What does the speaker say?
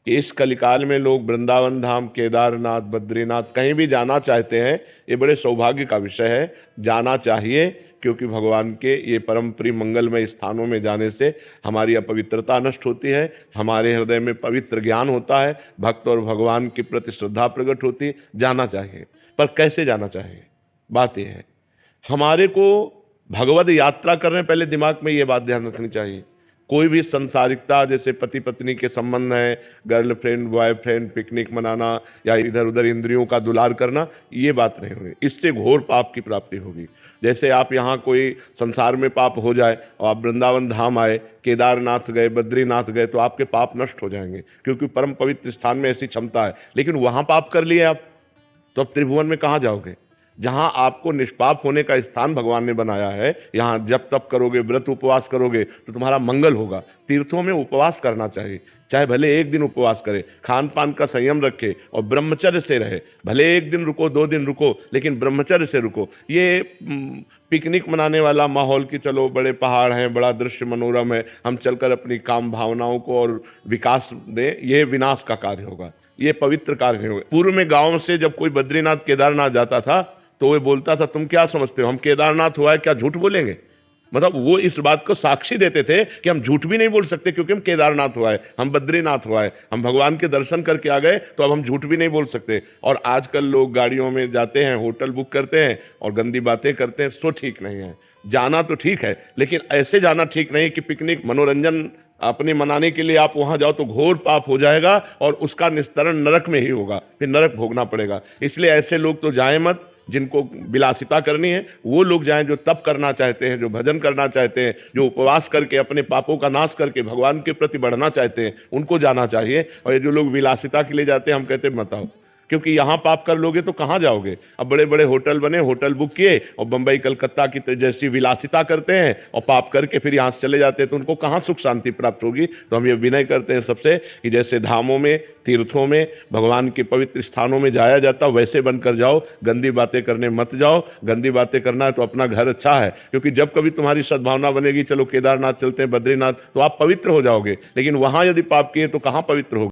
कि इस कलिकाल में लोग वृंदावन धाम, केदारनाथ, बद्रीनाथ कहीं भी जाना चाहते हैं, ये बड़े सौभाग्य का विषय है। जाना चाहिए, क्योंकि भगवान के ये परम प्रिय मंगलमय स्थानों में जाने से हमारी अपवित्रता नष्ट होती है, हमारे हृदय में पवित्र ज्ञान होता है, भक्त और भगवान के प्रति श्रद्धा प्रकट होती है। जाना चाहिए, पर कैसे जाना चाहिए, बात यह है। हमारे को भगवद यात्रा कर रहे हैं, पहले दिमाग में ये बात ध्यान रखनी चाहिए। कोई भी संसारिकता, जैसे पति पत्नी के संबंध है, गर्लफ्रेंड बॉयफ्रेंड, पिकनिक मनाना या इधर उधर इंद्रियों का दुलार करना, ये बात नहीं होगी। इससे घोर पाप की प्राप्ति होगी। जैसे आप यहाँ कोई संसार में पाप हो जाए और आप वृंदावन धाम आए, केदारनाथ गए, बद्रीनाथ गए, तो आपके पाप नष्ट हो जाएंगे, क्योंकि परम पवित्र स्थान में ऐसी क्षमता है। लेकिन वहाँ पाप कर लिए आप, तो अब त्रिभुवन में कहाँ जाओगे? जहां आपको निष्पाप होने का स्थान भगवान ने बनाया है, यहां जब तप करोगे, व्रत उपवास करोगे तो तुम्हारा मंगल होगा। तीर्थों में उपवास करना चाहिए, चाहे भले एक दिन उपवास करे, खान पान का संयम रखे और ब्रह्मचर्य से रहे। भले एक दिन रुको, 2 दिन रुको, लेकिन ब्रह्मचर्य से रुको। ये पिकनिक मनाने वाला माहौल कि चलो बड़े पहाड़ हैं, बड़ा दृश्य मनोरम है, हम चलकर अपनी काम भावनाओं को और विकास दें, ये विनाश का कार्य होगा, ये पवित्र कार्य नहीं होगा। पूर्व में गाँव से जब कोई बद्रीनाथ केदारनाथ जाता था तो वो बोलता था, तुम क्या समझते हो, हम केदारनाथ हुआ है, क्या झूठ बोलेंगे? मतलब वो इस बात को साक्षी देते थे कि हम झूठ भी नहीं बोल सकते, क्योंकि हम केदारनाथ हुआ है, हम बद्रीनाथ हुआ है, हम भगवान के दर्शन करके आ गए, तो अब हम झूठ भी नहीं बोल सकते। और आजकल लोग गाड़ियों में जाते हैं, होटल बुक करते हैं और गंदी बातें करते हैं, सो ठीक नहीं है। जाना तो ठीक है, लेकिन ऐसे जाना ठीक नहीं कि पिकनिक मनोरंजन अपने मनाने के लिए आप वहां जाओ तो घोर पाप हो जाएगा और उसका निस्तरण नरक में ही होगा, फिर नरक भोगना पड़ेगा। इसलिए ऐसे लोग तो जाएं मत। जिनको विलासिता करनी है वो लोग जाएं, जो तप करना चाहते हैं, जो भजन करना चाहते हैं, जो उपवास करके अपने पापों का नाश करके भगवान के प्रति बढ़ना चाहते हैं, उनको जाना चाहिए। और ये जो लोग विलासिता के लिए जाते हैं, हम कहते हैं मत आओ, क्योंकि यहाँ पाप कर लोगे तो कहाँ जाओगे? अब बड़े बड़े होटल बने, होटल बुक किए और बंबई कलकत्ता की जैसी विलासिता करते हैं और पाप करके फिर यहाँ से चले जाते हैं, तो उनको कहाँ सुख शांति प्राप्त होगी? तो हम ये विनय करते हैं सबसे कि जैसे धामों में, तीर्थों में, भगवान के पवित्र स्थानों में जाया जाता, वैसे बनकर जाओ। गंदी बातें करने मत जाओ। गंदी बातें करना है तो अपना घर अच्छा है, क्योंकि जब कभी तुम्हारी सद्भावना बनेगी, चलो केदारनाथ चलते हैं, बद्रीनाथ, तो आप पवित्र हो जाओगे। लेकिन वहाँ यदि पाप किए तो कहाँ पवित्र होगे?